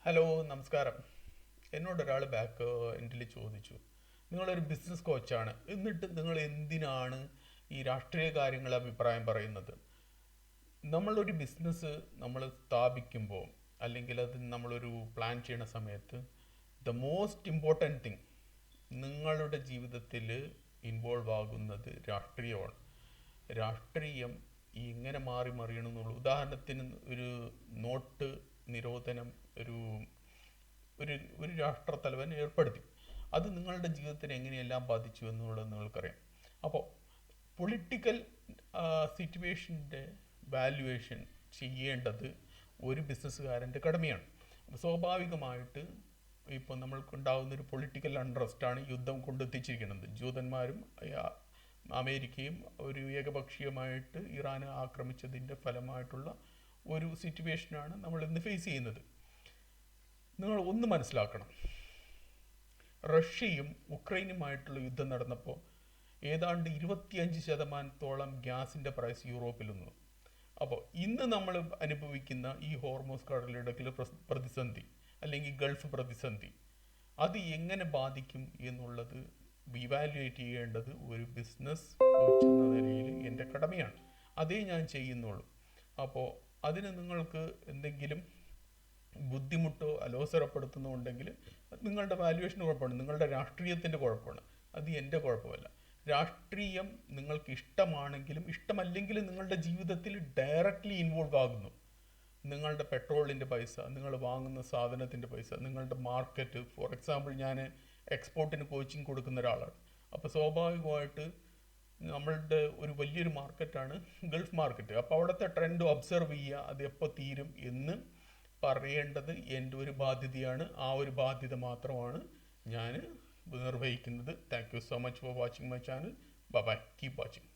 Hello നമസ്കാരം. എന്നോടൊരാൾ back എൻഡിൽ ചോദിച്ചു, നിങ്ങളൊരു ബിസിനസ് കോച്ചാണ്, എന്നിട്ട് നിങ്ങൾ എന്തിനാണ് ഈ രാഷ്ട്രീയ കാര്യങ്ങൾ അഭിപ്രായം പറയുന്നത്? നമ്മളൊരു ബിസിനസ് നമ്മൾ സ്ഥാപിക്കുമ്പോൾ അല്ലെങ്കിൽ അത് നമ്മളൊരു പ്ലാൻ ചെയ്യുന്ന സമയത്ത് ദ മോസ്റ്റ് ഇമ്പോർട്ടൻറ്റ് തിങ് നിങ്ങളുടെ ജീവിതത്തിൽ ഇൻവോൾവ് ആകുന്നത് രാഷ്ട്രീയമാണ്. രാഷ്ട്രീയം എങ്ങനെ മാറി മറിയണമെന്നുള്ളൂ. ഉദാഹരണത്തിന് ഒരു നോട്ട് നിരോധനം ഒരു ഒരു ഒരു രാഷ്ട്രത്തലവൻ ഏർപ്പെടുത്തി. അത് നിങ്ങളുടെ ജീവിതത്തിന് എങ്ങനെയെല്ലാം ബാധിച്ചു എന്നുള്ളത് നിങ്ങൾക്കറിയാം. അപ്പോൾ പൊളിറ്റിക്കൽ സിറ്റുവേഷൻ്റെ വാല്യുവേഷൻ ചെയ്യേണ്ടത് ഒരു ബിസിനസ്സുകാരൻ്റെ കടമയാണ്. അപ്പോൾ സ്വാഭാവികമായിട്ട് ഇപ്പോൾ നമ്മൾക്കുണ്ടാകുന്നൊരു പൊളിറ്റിക്കൽ അൺട്രസ്റ്റാണ് യുദ്ധം കൊണ്ടെത്തിച്ചിരിക്കുന്നത്. ജൂതന്മാരും അമേരിക്കയും ഒരു ഏകപക്ഷീയമായിട്ട് ഇറാനെ ആക്രമിച്ചതിൻ്റെ ഫലമായിട്ടുള്ള ഒരു സിറ്റുവേഷനാണ് നമ്മൾ ഇന്ന് ഫേസ് ചെയ്യുന്നത്. നിങ്ങൾ ഒന്ന് മനസ്സിലാക്കണം, റഷ്യയും ഉക്രൈനുമായിട്ടുള്ള യുദ്ധം നടന്നപ്പോൾ ഏതാണ്ട് 25% ഗ്യാസിൻ്റെ പ്രൈസ് യൂറോപ്പിൽ നിന്നു. അപ്പോൾ ഇന്ന് നമ്മൾ അനുഭവിക്കുന്ന ഈ ഹോർമോസ് കടലിടുക്കിലെ പ്രതിസന്ധി അല്ലെങ്കിൽ ഗൾഫ് പ്രതിസന്ധി അത് എങ്ങനെ ബാധിക്കും എന്നുള്ളത് ഇവാലുവേറ്റ് ചെയ്യേണ്ടത് ഒരു ബിസിനസ് കോച്ച് എന്ന നിലയിൽ എൻ്റെ കടമയാണ്. അതേ ഞാൻ ചെയ്യുന്നുള്ളൂ. അപ്പോൾ അതിന് നിങ്ങൾക്ക് എന്തെങ്കിലും ബുദ്ധിമുട്ടോ അലോസരപ്പെടുത്തുന്നുണ്ടെങ്കിൽ നിങ്ങളുടെ വാല്യുവേഷന് കുഴപ്പമാണ്, നിങ്ങളുടെ രാഷ്ട്രീയത്തിൻ്റെ കുഴപ്പമാണ്, അത് എൻ്റെ കുഴപ്പമല്ല. രാഷ്ട്രീയം നിങ്ങൾക്ക് ഇഷ്ടമാണെങ്കിലും ഇഷ്ടമല്ലെങ്കിലും നിങ്ങളുടെ ജീവിതത്തിൽ ഡയറക്റ്റ്ലി ഇൻവോൾവ് ആകുന്നു. നിങ്ങളുടെ പെട്രോളിൻ്റെ പൈസ, നിങ്ങൾ വാങ്ങുന്ന സാധനത്തിൻ്റെ പൈസ, നിങ്ങളുടെ മാർക്കറ്റ്. ഫോർ എക്സാമ്പിൾ, ഞാൻ എക്സ്പോർട്ടിന് കോച്ചിങ് കൊടുക്കുന്ന ഒരാളാണ്. അപ്പോൾ സ്വാഭാവികമായിട്ട് നമ്മളുടെ ഒരു വലിയൊരു മാർക്കറ്റാണ് ഗൾഫ് മാർക്കറ്റ്. അപ്പോൾ അവിടുത്തെ ട്രെൻഡ് ഒബ്സർവ് ചെയ്യുക, അത് എപ്പോൾ തീരും എന്ന് പറയേണ്ടത് എൻ്റെ ഒരു ബാധ്യതയാണ്. ആ ഒരു ബാധ്യത മാത്രമാണ് ഞാൻ നിർവഹിക്കുന്നത്. Thank you so much for watching my channel. Bye bye, keep watching.